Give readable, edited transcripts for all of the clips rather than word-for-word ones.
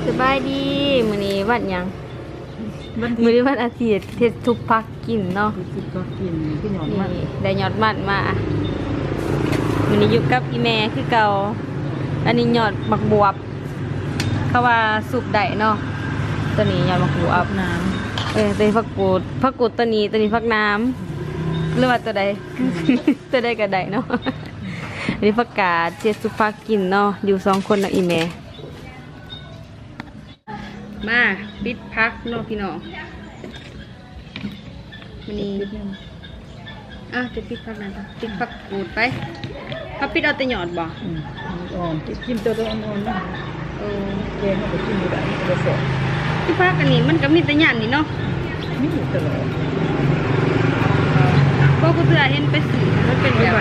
สบายดีมื้อนี้วันหยังมื้อนี้วันอาทิตย์เฮ็ดทุกพักกินเนาะทุกก็กินที่หยอดมัน นี่ได้ยอดมันมามื้อนี้อยู่กับอีแม่คือเก่าอันนี้ยอดบักบวบเขาว่าสุกได้เนาะตัวนี้ยอดบักบวบน้ตัวนี้ผักกูดตัวนี้ผักน้ำหรือว่าตัวใด ตัวใดก็ได้เนาะอันนี้ผักกาดเฮ็ดทุกพักกินเนาะอยู่2คนเนาะอีแม่มาปิดพักเนาะพี่น้องมันนี้จะปิดพักนั่นปิดพักกูดไปเขาปิดเอาแต่หยอดบ่อ่อนกินตัวอ่อนๆนะแกงเอาไปกินได้จะสดปิดพักอันนี้มันก็มีแต่หยาดนี่เนาะมีอยู่ตลอดเพราะกูเตือเห็นไปสื่อมันเป็นแบบ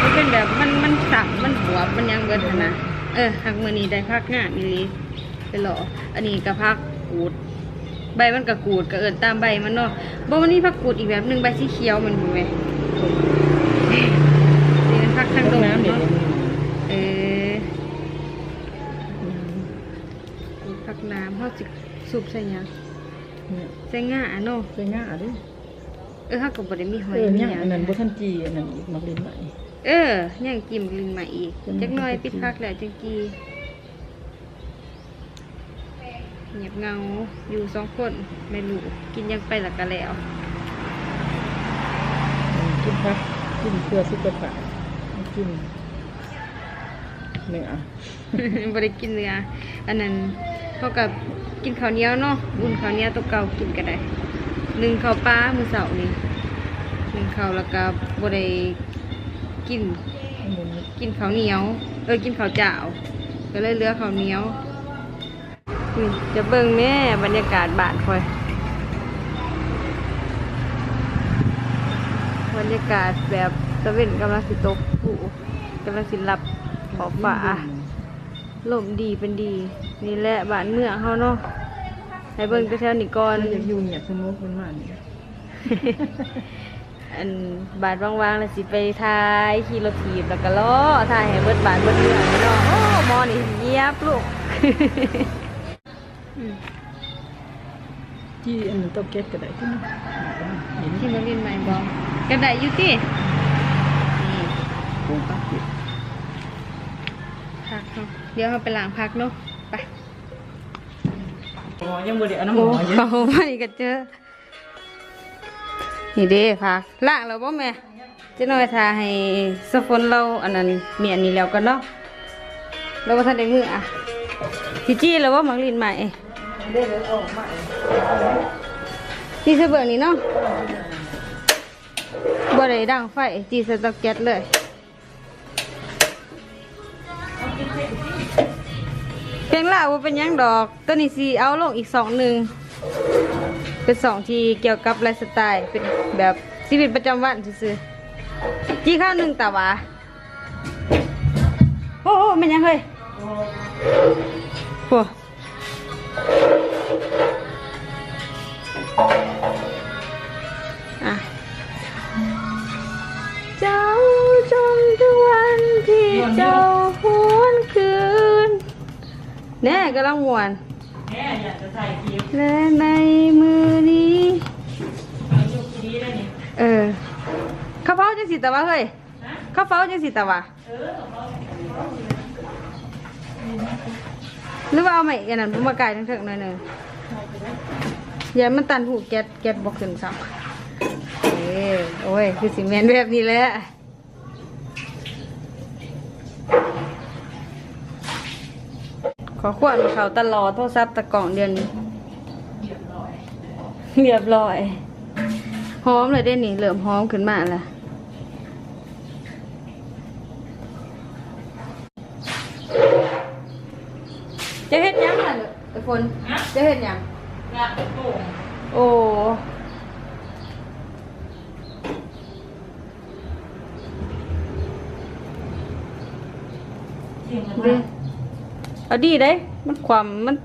มันเป็นแบบมันสับมันหัวมันยังเบิดนะหักมือนี้ได้พักงานอีหลีไปหล่ออันนี้ก็พักกูดใบมันก็กูดก็ตามใบมันเนาะบ่มันนี่พักกูดอีกแบบนึงใบสีเขียวมันเห็นไหมนี่มันพักทางตรงเนาะพักน้ำเขาจิสูบใส่ยังใส่ง่าเนาะใส่ง่าดิเขาก็บ่ได้มีหอยเนี่ยอันนั้นบ่ทันจีอันนั้นอีกมักลิ้นใหม่ยังกินลิ้นใหม่อีกจักหน่อยปิดพักแล้วจังกีเงียบเงาอยู่2คนไม่รู้กินยังไปละกันแล้วกินพักกินเกลือสุกปะกินเนื้อ บ่ได้กินเนื้ออันนั้นเขากับกินข้าวเหนียวเนาะอุ่นข้าวเหนียวตัวเก่ากินก็ได้นึ่งข้าวปลามื้อเช้านี่นึ่งข้าวแล้วก็บ่ได้กินข้าวเหนียวกินข้าวเจ้าก็เลยเหลือข้าวเหนียวจะเบิ่งแม่บรรยากาศบ้านคอยบรรยากาศแบบตะเวนกำลังสิตกผู้กำลังสิรับขอบฟ้าลมดีเป็นดีนี่แหละบ้านเมืองเขาเนาะให้เบิ่งแต่แถวนี้ก่อนอยากอยู่เงียบสงบมันมันอันบาดว่างๆแล้วสิไปถ่ายขี่รถถีบแล้วก็ล้อถ่ายให้เบิดบาดเบิดเมืองเนาะโอ้หมอนี่เยียบลูกที่อันนั้นต้องเก็บก็ได้ที่นี่ที่มาเรียนใหม่บอกกระไดอยู่ที่นี่ปูปักอยู่พักเนาะเดี๋ยวเราไปล้างพักเนาะไปยังบ่ได้เอาน้ำหมอเยอะไม่ก็เจอนี่เด้พักล้างแล้วบ่แม่จะน้อยทาให้สฟนเราอันนั้นเมียนนี่แล้วกันเนาะเราบ่ทันได้มือพี่จี้แล้วว่ามักลิ้นใหม่ได้เลยออกมาจีใส่เบื้องนี้เนาะบ่ได้ดังไฟจีใส่เตาแก๊สเลยเพียงล่าว่าเป็นยังดอกตัวนี้สิเอาลงอีก2นึงเป็น2ที่เกี่ยวกับไลฟ์สไตล์เป็นแบบชีวิตประจำวันซื่อๆจีข้าว1ตาวาโอ้มันยังเฮ้ยโอ้เจ้าจงทุกวันที่เจ้าหวนคืนแน่กำลังม่วนแม่อยากจะใส่คลิปและในมือนี้ยุคนี้ได้นี่ข้าวเฝ้าจังสิตะวะเฮ้ยข้าวเฝ้าจังสิตะวะหรือว่าเอาใหม่อย่างนั้นมาไกลทั้งเถิงหน่อยหนึ่งอย่ามันตันหูแก๊สบอกขึ้นซ้ำโอ้ยคือสิแมนแบบนี้แหละขอขวดเขาตลอดโทรศัพท์ตะกล่องเดือนนี้เรียบร้อยหอมเลยได้นี่เหลื่อมหอมขึ้นมาแล้วจะเฮ็ดยังล่ะทุกคนจะเฮ็ดยังโอ้เอาดีได้มันความมัน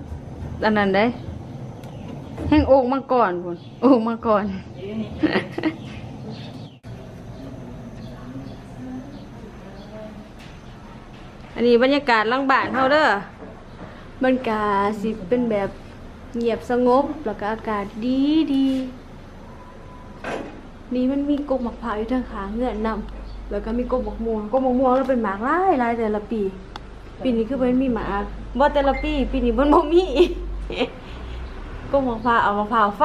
อันนั้นได้แห้งโอ่งมังกรพุ่นโอ่งมังกร อันนี้บรรยากาศหลังบ้านเฮาเด้อ มันกาสิเป็นแบบเงียบสงบแล้วก็อากาศดีดีนี่มันมีกกมะพร้าวอยู่ทางขาเงื่อนนำแล้วก็มีกกมะม่วงแล้วเป็นหมากหลายแต่ละปีปีนี้คือมันมีหมากบ่แต่ละปีนี้มันบ่มี กกมะพร้าวเอามะพร้าวไฟ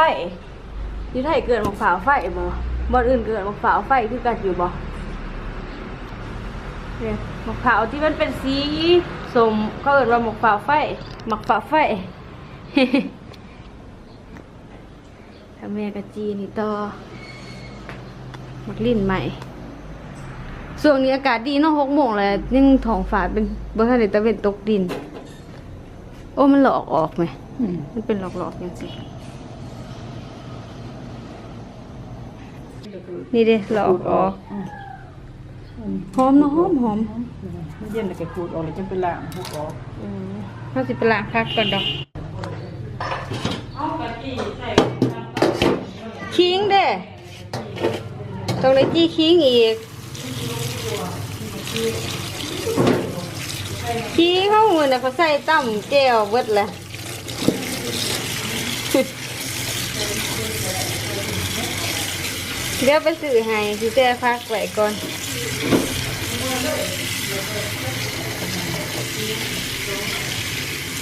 อยู่ไทยเกิดมะพร้าวไฟบ่อื่นเกิดมะพร้าวไฟคือกันอยู่บ่เนี่ยมะพร้าวที่มันเป็นสีส้มเขาเอิ้นว่ามะพร้าวไฟทำแม่กะจีนี่ต่อมักลิ้นใหม่ช่วงนี้อากาศดีเนาะ6 โมงแล้วยังท้องฟ้าเป็นบ่ทันได้ตะเวนตกดินโอ้มันหลอกออกไหมมันเป็นหลอกๆอย่างสินี่เด้หลอกออกหอมเนาะหอม มันเย็นแล้วก็ขูดออกเลยจังเป็นล่างพวกออก เขาสิไปล้างพักก่อนดอกคิงเด้ต้องเลยจี้คิงอีกคิงเขาเหมือนเขาใส่ตั้มแก้วเบิดเลยเดี๋ยวไปซื้อให้สิแต่พักไว้ก่อน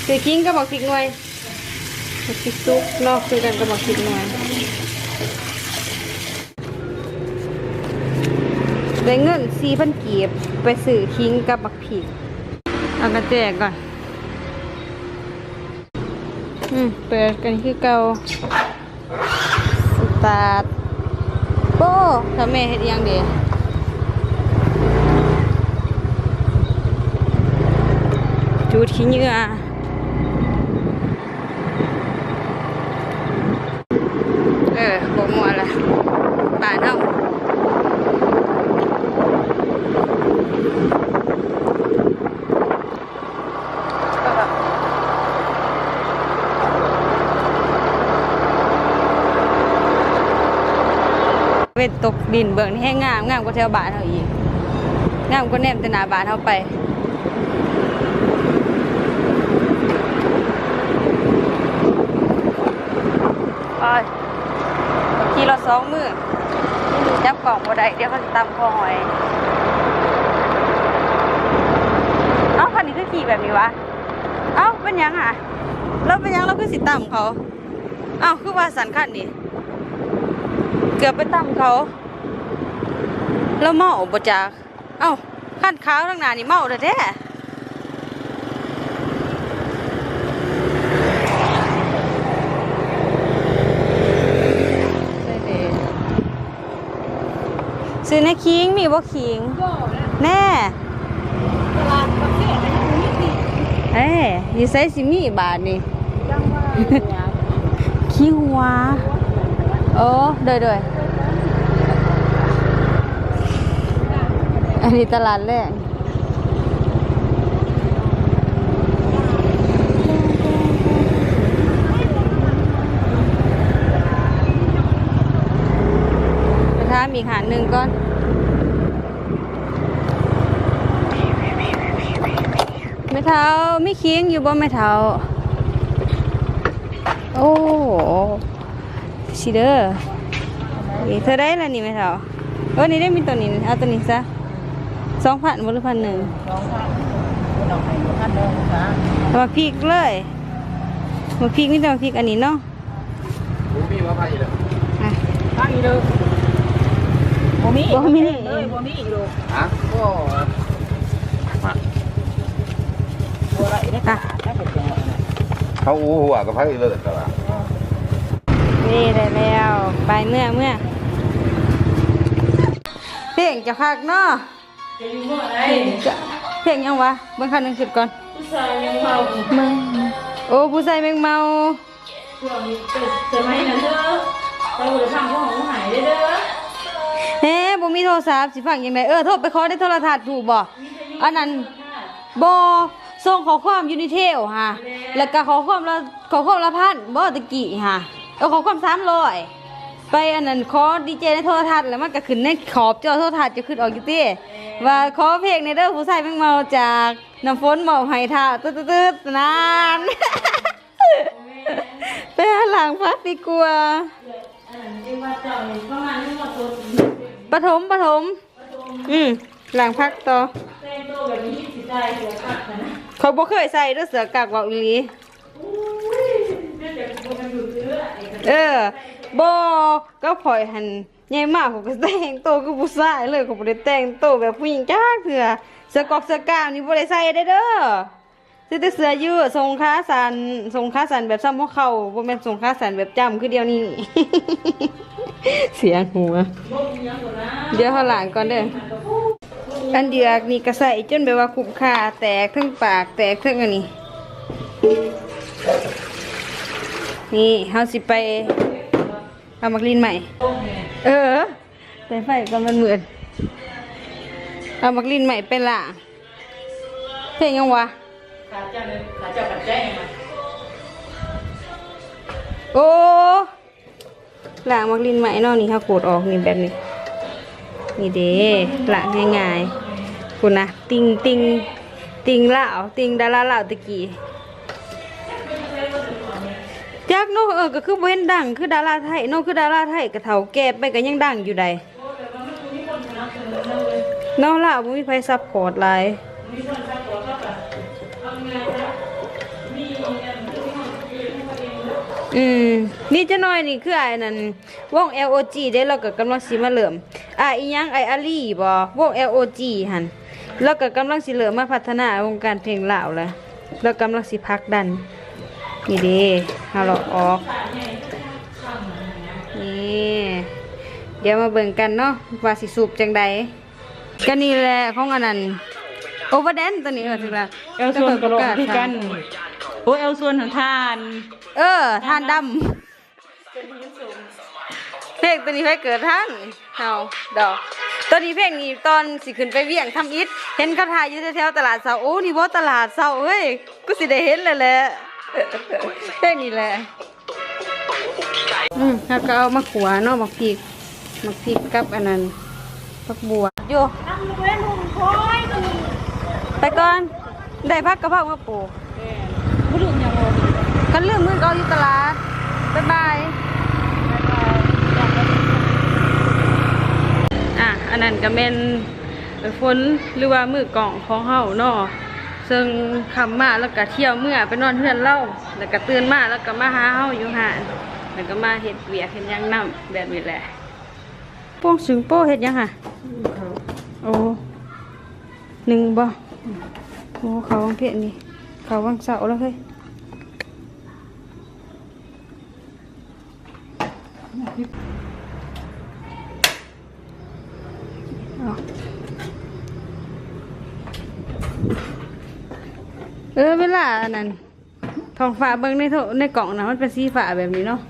ซื้อคิงก็บอกพริกหน่อยพริกซุปนอกซื้อกันก็บอกพริกหน่อยได้เงิน4,000 กีบไปซื้อคิงกับบักพริกเอากระแจกก่อนเปิดกันคือเก่าสตาร์ทโป้ถ้าแม่เฮ็ดยังเด้จูดขี้เหงื่อบ่มัวละบ้านเฮาเวทตกดินเบิ่งนี่ให้งามกว่าแถวบ้านเฮาอีกงามกว่าแนมแต่หน้าบ้านเฮาไปขี่รถ2 มื้อจับกล่องบ่ได้เดี๋ยวเขาสิตำคอหอยเอ้าคันนี้คือขี่แบบนี้วะเอ้าเป็นหยังอ่ะแล้วเป็นหยังเราคือสิตำเขาเอ้าคือว่าสันคันนี้เกือบไปตำเขาแล้วเมาบ่จักเอ้าคันขาวทางหน้านี่เมาแท้ซื้อในคิงมีบ่คิงแน่อยู่ไสสิมีบาทนี่ขี้หัวโอ้เด้ออันนี้ตลาดแรกไปถามอีกหาหนึ่งก่อนไม่เท้าไม่คิงอยู่บ่ไม่เท้าโอ้ชิเด้อเธอได้แล้วนี่ไม่เท้านี่ได้มีตัวนี้เอาตัวนี้ซะ2,000บ่หรือ1,000 2,000ดอกไม้1,000จ้ามาพริกเลยมาพริกมีแต่มาพริกอันนี้เนาะมีว่าไผเลยไผเลยบ่มีเลยบ่มีอีกลูกฮะก็บ่ได้เด้ค่ะเขาอู้หัวกับไผเลยตลาดนี่ได้แล้วไปเมื่อเพลงจะพักเนาะเพลงยังวะเบิ่งคันนึงคิดก่อนผู้ชายแมงเมาโอ้ผู้ชายแมงเมาช่วงนี้จะไม่นะเด้อไปหูฟังของหายเด้อบ่มีโทรศัพท์สิฟังยังไงโทรไปขอได้โทรทัศน์ถูกบ่อันนั้นบ่ส่งข้อความอยู่ในเทลฮะแล้วก็ข้อความละ1,000บ่ตะกี้ฮะข้อความ300 ไปอันนั้นขอดีเจในโทรทัศน์แล้วมันก็ขึ้นในขอบจอโทรทัศน์จะขึ้นออกอยู่ติว่าขอเพลงในเด้อผู้ชายแม่งเมาจากน้ำฝนเมาให้ท่าตึ๊ดๆนาน ไปหาหลังพักดีกว่าปฐมหลังพักต่อเขาบ่เคยใส่ด้วยเสือกากว่าอีหลีบ่ก็ปล่อยหันใหญ่มากผมก็แต่งโตคือผู้ชายเลยเขาบ่ได้แต่งโตแบบผู้หญิงจ้าเถื่อเสื้อกอกเสื้อกล้ามนี่บ่ได้ใส่ได้เด้อซื้อแต่เสื้อยืดทรงขาสั้นแบบซ้ำหัวเข่าบ่แม่นทรงขาสั้นแบบจ้ำคือเดียวนี้ เสียงหัวเดี๋ยวเฮาล้างก่อนเด้ออันเดียกนี่ก็ใส่จนแบบว่าคุ้มค่าแตกทั้งปากแตกทั้งอันนี้นี่เฮาสิไปเอามักลินใหม่แต่ไฟก่อนมันมืดเอามักลินใหม่ไปล่ะเพลงยังวะขาเจ้ากัดแจ้งยังไงโอ้ล่างมักลินใหม่นอกนี่เฮาโกดออกนี่แบบนี้นี่เด้ล่างง่ายๆคุณนะติงล่าวติงดาราล่าวตะกี้จักโนก็คือเว้นดังคือดาราไทยโนคือดาราไทยกระเถาแก่ไปก็ยังดังอยู่ใดโนล่ะบ่มีไผซัพพอร์ตหลายนี่จะน้อยนี่คือไอ้นั่นวง LOG ได้เราก็กำลังสิมาเริ่มอีหยังไอ้อาลีบ่วง LOG หั่นแล้วก็กำลังสิเริ่มมาพัฒนาวงการเพลงลาวแล้วแล้วกำลังสิผลักดันนี่เด้เฮาเลาะออกนี่เดี๋ยวมาเบิ่งกันเนาะว่าสิสูบจังใดก็นี่แหละของอันนั้นโอเวอร์แดนตัวนี้ถึงแล้วเอลส่วนกระโหลกคือกันโอ้เอลส่วนของทานทานดำเพลงตัวนี้ไปเกิดท่านเฮาดอกตัวนี้เพลงนี้ตอนสิขึ้นไปเวียงทำอิฐเห็นเขาถ่ายอยู่แถวๆตลาดเสาโอ้นี่บ่ตลาดเสาเอ้ยกูสิได้เห็นเลยแหละเพลงนี้แหละแล้วก็เอามาขัวเนาะมักพริกกับอันนั้นผักบัวโยไปก่อนได้พักกระเพรามาปลูกบ่ลืมหยังบ่คันลืมมื้อก็อยู่ตลาดบ๊ายบายอันนั้นก็แม่นฝนหรือว่ามื้อกล่องของเฮาเนาะซึ่งคำมาแล้วก็เที่ยวเมื่อไปนอนเฮือนเล่าแล้วก็ตื่นมาแล้วก็มาหาเฮาอยู่หานแล้วก็มาเฮ็ดเวียกเฮ็ดหยังนำแบบนี้แหละโป้งสึงโป้เฮ็ดหยังค่ะโอ้1บ่โอ้เขาวังเพชรนี่เขาวังเสาแล้วเฮ้ยเวลาอันนั้นทองฟ้าเบิ่งในกล่องนะมันเป็นสีฟ้าแบบนี้เนาะ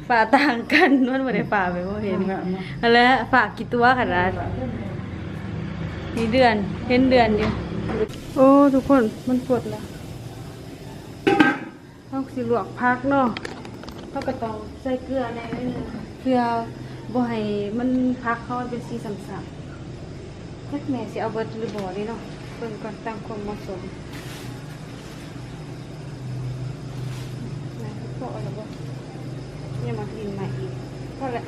ฟ้าต่างกันมันบ่ได้ฟ้าแบบว่าเห็นแล้วฟ้ากี่ตัวขนาดมีเดือนเห็นเดือนอยู่โอ้ทุกคนมันปวดแล้วต้องสิลวกพักเนาะเขาก็ต้องใส่เกลือในนั้นเพื่อบ่ให้มันพักเขาเป็นสีสัมๆแม่สิเอาเบิดหรือบ่ดีเนาะเบิ่งก่อนตามความเหมาะสมพอแล้วบ่เนี่ยมากินใหม่อีกพอละ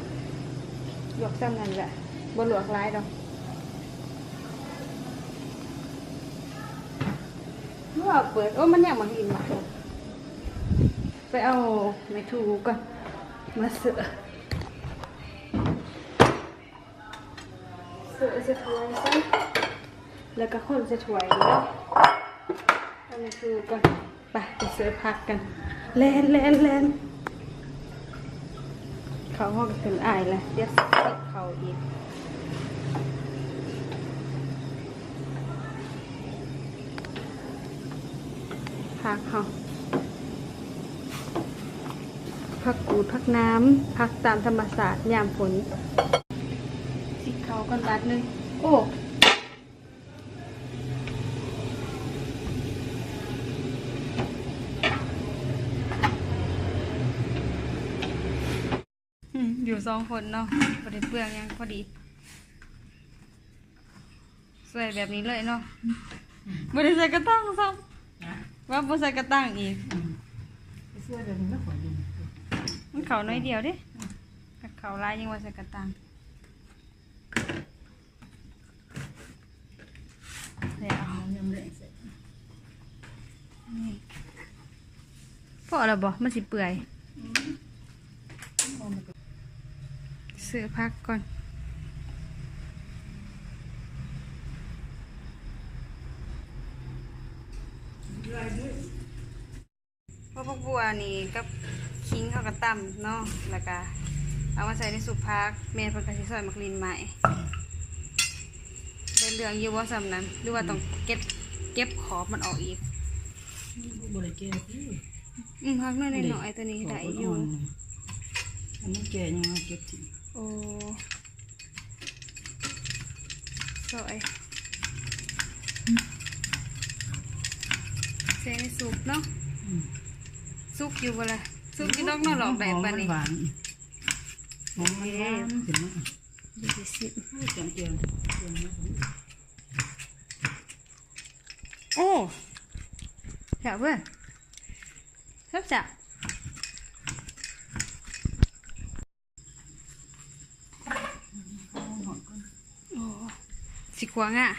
ลวกซ้ำนั่นแหละบ่ลวกหลายดอกว่าเปิดมันยังมากินใหม่ไปเอาไม้ถูก่อนมาเสือจะถวยซะแล้วก็คนจะถวยแล้วเอาไม้ถูก่อนไปเสือพักกันแลนเขาห้องขึ้นอายแล้วเดี๋ยวเขาอีกพักเขาพักกูดพักน้ำพักตามธรรมศาสตร์ยามฝนสิเขาก่อนตัดนึงโอ้ อยู่2 คนเนาะบ่ได้เปลืองหยังพอดีสวยแบบนี้เลยเนาะบ่ได้ใส่กระตังซ้ำว่าบ่ใส่กระตังอีก เสื้อเดี๋ยวนี้ไม่ขอยิน มันเขาน้อยเดียวเด้เขาลายยังว่าใส่กระตังเดี๋ยว ยังไม่ได้เสร็จ นี่พอแล้วบ่มันสิเปื่อยซื้อพักก่อนเพราะพวกบัวนี่กับคิงเขาก็ตำเนาะแล้วก็เอามาใส่ในสุปพักแม่เพิ่นก็สิซอยมักลินใหม่ได้เรื่องอยู่บ่ซ้ำนั้นหรือว่าต้องเก็บขอบมันออกอีก บริเกตพี่ พักน้อยหน่อยตัวนี้ได้อยู่ อันนี้แกยังมาเก็บทิ้ง โอ้สวยเซในซุปเนาะซุปอยู่บ่ล่ะซุปที่นอกนอกหลอกได้ปะนี่ หวานหอมมันหวานเห็นไหม ดูสิ จังเกียง โอ้แถวเพื่อนครับจ้ะโอ้สิกวางอ่ะ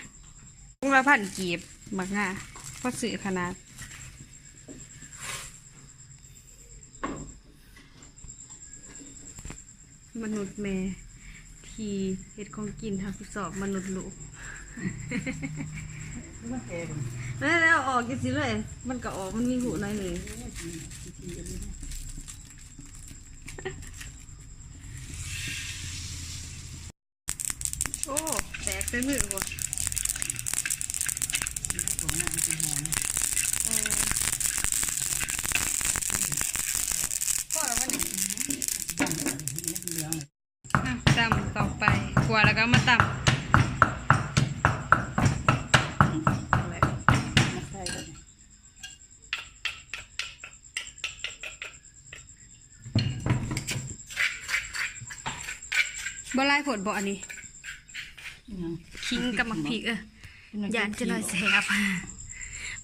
พุงละพันกีบมักง่ะพอสื่อขนาดมนุษย์แม่ที่เฮ็ดของกินทำทดสอบมนุษย์ลูก มันแกง แล้วออกกินสิเลย มันก็ออกมันมีหูหน่อยหนึ่งโอ้แตกเต็มมือว่ะพ่อแล้วมันตำต่อไปขัวแล้วก็มาตำบ่ไล่ผลบ่อันนี้คิงกับมักพริกยานจะหน่อยแสบ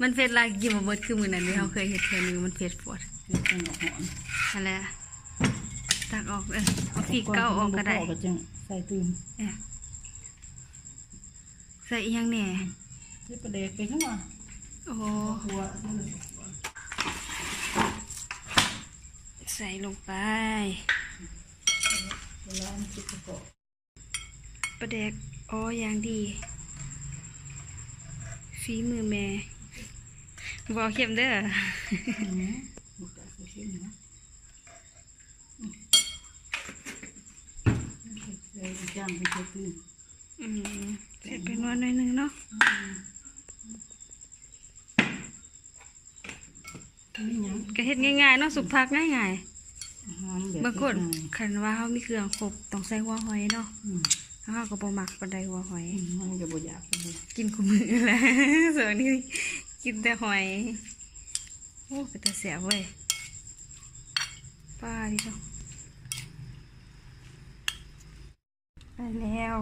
มันเฟดลายกินมาเบิดคือมื้อนั้นที่เราเคยเฮ็ดเทื่อนึงมันเฟดปวดนั่นแหละตักออกเอาพริกเก้าออกก็ได้ ใส่ตื่น ใส่อีหยังแหน่ ใส่ประเด็กไปข้างหน้า โอ้ใส่ลงไปประเด็กอ๋ออย่างดีฝีมือแม่บอกเข็มเด้อย่างไปใส่ตื่น เสร็จไปนวดหน่อยนึงเนาะก็เฮ็ดง่ายๆเนาะสุกพักง่ายๆบางคนคันว่าเขามีเครื่องครบต้องใส่หัวหอยเนาะแล้วเขาก็บ่มักปานใดหัวหอย มันจะบ่อยากเลย กินคู่มือแหละส่วนนี้กินแต่หอยโอ้เป็นตาเสียเว้ยป้าดิจ้ะไปแล้ว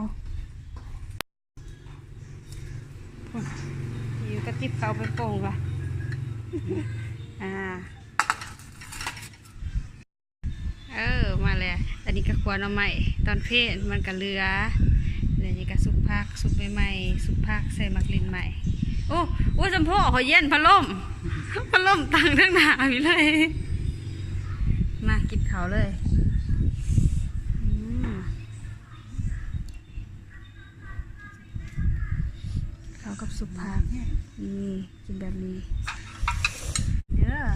อยู่กระติบเขาไปโป่งละมาเลยตอนนี้ก็ควรเอาใหม่ตอนเพศมันก็เรือเดี๋ยวนี้ก็สุกพักสุกใหม่ๆสุกพักใส่มักลินใหม่โอ้จำพ่อขอเย็นพัดลมตั้งทั้งหนาอยู่เลยมากินเขาเลยเขากับสุกพักนี่กินแบบนี้เด้อ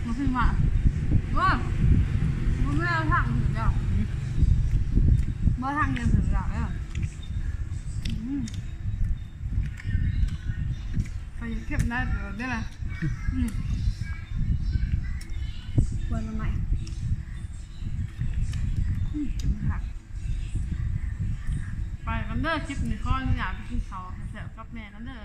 มันขึ้นมามันไม่เอาถังถึงแล้วบ่ถังยังถึงแล้วไปเก็บได้เดี๋ยวได้ละควรมาใหม่ไปกันเด้อคลิปนี้ข้ออยากไปกินเขาเสียกับแม่กันเด้อ